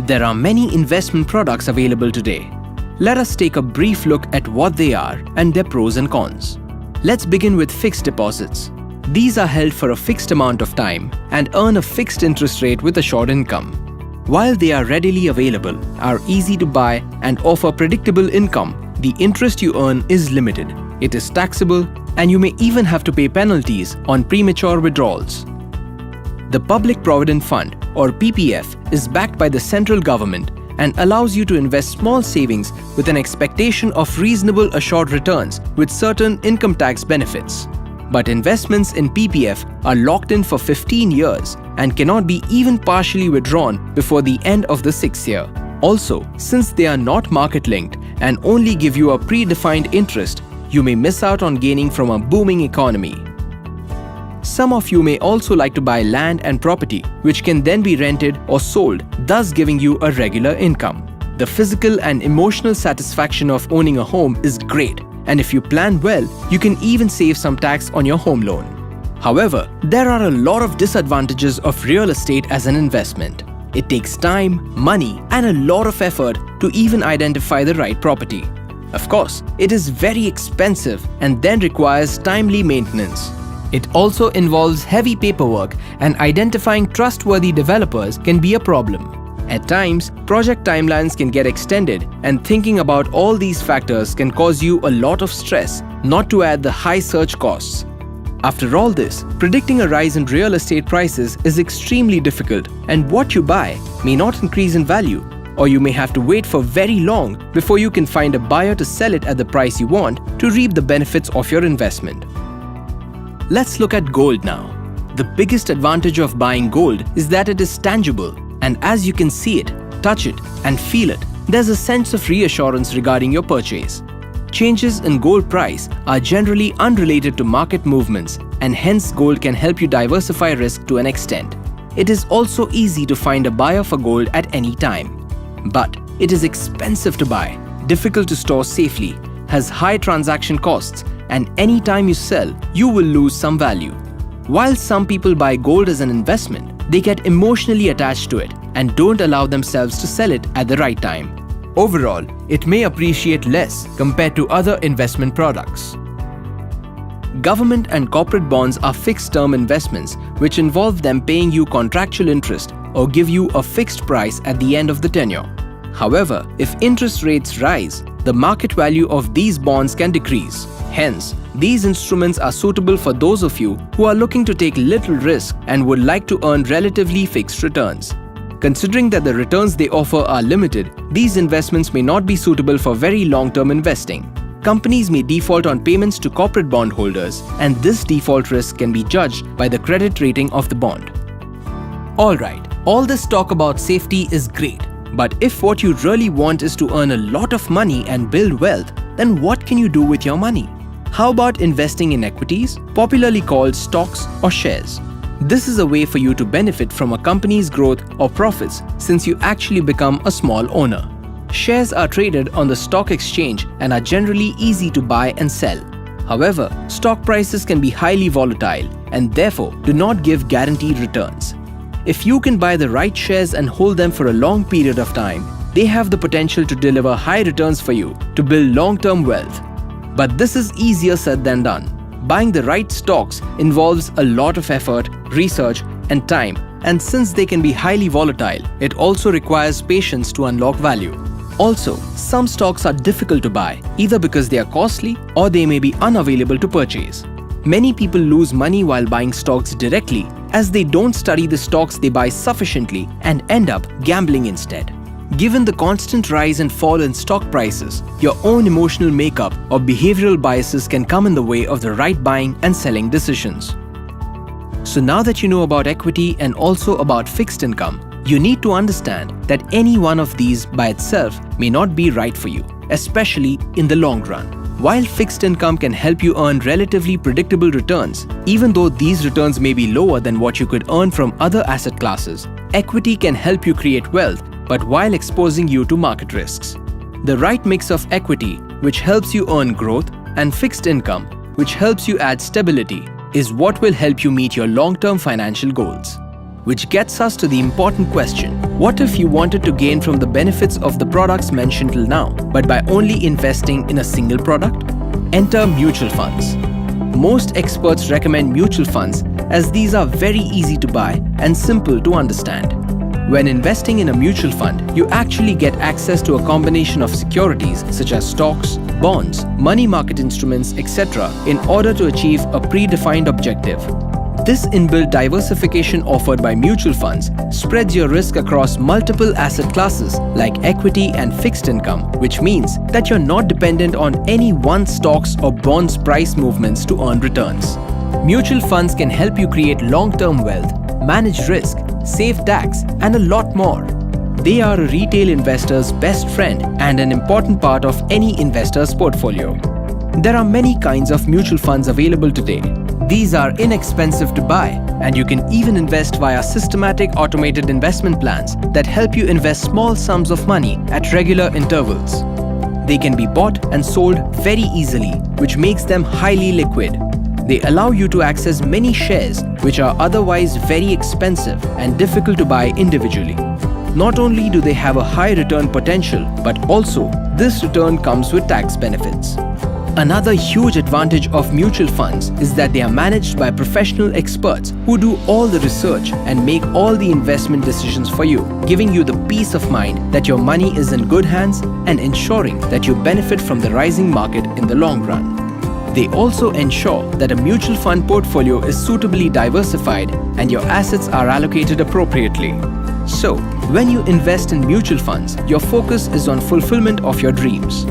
There are many investment products available today. Let us take a brief look at what they are and their pros and cons. Let's begin with fixed deposits. These are held for a fixed amount of time and earn a fixed interest rate with a short income. While they are readily available, are easy to buy, and offer predictable income, the interest you earn is limited. It is taxable, and you may even have to pay penalties on premature withdrawals. The Public Provident Fund, or PPF, is backed by the central government and allows you to invest small savings with an expectation of reasonable assured returns with certain income tax benefits. But investments in PPF are locked in for 15 years and cannot be even partially withdrawn before the end of the 6th year. Also, since they are not market-linked and only give you a predefined interest, you may miss out on gaining from a booming economy. Some of you may also like to buy land and property, which can then be rented or sold, thus giving you a regular income. The physical and emotional satisfaction of owning a home is great, and if you plan well, you can even save some tax on your home loan. However, there are a lot of disadvantages of real estate as an investment. It takes time, money, and a lot of effort to even identify the right property. Of course, it is very expensive and then requires timely maintenance. It also involves heavy paperwork, and identifying trustworthy developers can be a problem. At times, project timelines can get extended, and thinking about all these factors can cause you a lot of stress, not to add the high search costs. After all this, predicting a rise in real estate prices is extremely difficult, and what you buy may not increase in value, or you may have to wait for very long before you can find a buyer to sell it at the price you want to reap the benefits of your investment. Let's look at gold now. The biggest advantage of buying gold is that it is tangible, and as you can see it, touch it, and feel it, there's a sense of reassurance regarding your purchase. Changes in gold price are generally unrelated to market movements, and hence gold can help you diversify risk to an extent. It is also easy to find a buyer for gold at any time. But it is expensive to buy, difficult to store safely, has high transaction costs, and any time you sell, you will lose some value. While some people buy gold as an investment, they get emotionally attached to it and don't allow themselves to sell it at the right time. Overall, it may appreciate less compared to other investment products. Government and corporate bonds are fixed-term investments which involve them paying you contractual interest or give you a fixed price at the end of the tenure. However, if interest rates rise, the market value of these bonds can decrease. Hence, these instruments are suitable for those of you who are looking to take little risk and would like to earn relatively fixed returns. Considering that the returns they offer are limited, these investments may not be suitable for very long-term investing. Companies may default on payments to corporate bondholders, and this default risk can be judged by the credit rating of the bond. Alright, all this talk about safety is great, but if what you really want is to earn a lot of money and build wealth, then what can you do with your money? How about investing in equities, popularly called stocks or shares? This is a way for you to benefit from a company's growth or profits since you actually become a small owner. Shares are traded on the stock exchange and are generally easy to buy and sell. However, stock prices can be highly volatile and therefore do not give guaranteed returns. If you can buy the right shares and hold them for a long period of time, they have the potential to deliver high returns for you to build long-term wealth. But this is easier said than done. Buying the right stocks involves a lot of effort, research, and time, and since they can be highly volatile, it also requires patience to unlock value. Also, some stocks are difficult to buy, either because they are costly or they may be unavailable to purchase. Many people lose money while buying stocks directly as they don't study the stocks they buy sufficiently and end up gambling instead. Given the constant rise and fall in stock prices, your own emotional makeup or behavioral biases can come in the way of the right buying and selling decisions. So now that you know about equity and also about fixed income, you need to understand that any one of these by itself may not be right for you, especially in the long run. While fixed income can help you earn relatively predictable returns, even though these returns may be lower than what you could earn from other asset classes, equity can help you create wealth, but while exposing you to market risks. The right mix of equity, which helps you earn growth, and fixed income, which helps you add stability, is what will help you meet your long-term financial goals. Which gets us to the important question: What if you wanted to gain from the benefits of the products mentioned till now, but by only investing in a single product? Enter mutual funds. Most experts recommend mutual funds as these are very easy to buy and simple to understand. When investing in a mutual fund, you actually get access to a combination of securities such as stocks, bonds, money market instruments, etc. in order to achieve a predefined objective. This inbuilt diversification offered by mutual funds spreads your risk across multiple asset classes like equity and fixed income, which means that you're not dependent on any one stock's or bond's price movements to earn returns. Mutual funds can help you create long-term wealth, manage risk, save tax, and a lot more. They are a retail investor's best friend and an important part of any investor's portfolio. There are many kinds of mutual funds available today. These are inexpensive to buy, and you can even invest via systematic automated investment plans that help you invest small sums of money at regular intervals. They can be bought and sold very easily, which makes them highly liquid. They allow you to access many shares which are otherwise very expensive and difficult to buy individually. Not only do they have a high return potential, but also this return comes with tax benefits. Another huge advantage of mutual funds is that they are managed by professional experts who do all the research and make all the investment decisions for you, giving you the peace of mind that your money is in good hands and ensuring that you benefit from the rising market in the long run. They also ensure that a mutual fund portfolio is suitably diversified and your assets are allocated appropriately. So, when you invest in mutual funds, your focus is on fulfillment of your dreams.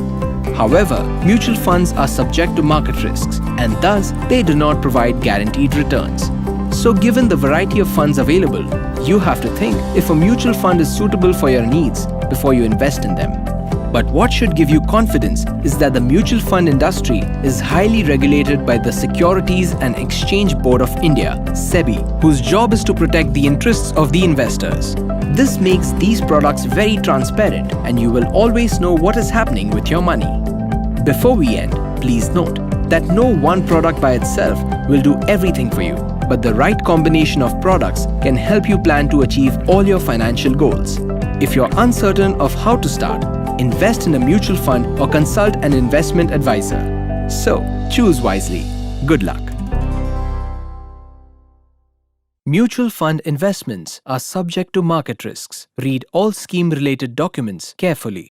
However, mutual funds are subject to market risks and thus they do not provide guaranteed returns. So given the variety of funds available, you have to think if a mutual fund is suitable for your needs before you invest in them. But what should give you confidence is that the mutual fund industry is highly regulated by the Securities and Exchange Board of India, SEBI, whose job is to protect the interests of the investors. This makes these products very transparent and you will always know what is happening with your money. Before we end, please note that no one product by itself will do everything for you, but the right combination of products can help you plan to achieve all your financial goals. If you're uncertain of how to start, invest in a mutual fund or consult an investment advisor. So, choose wisely. Good luck. Mutual fund investments are subject to market risks. Read all scheme-related documents carefully.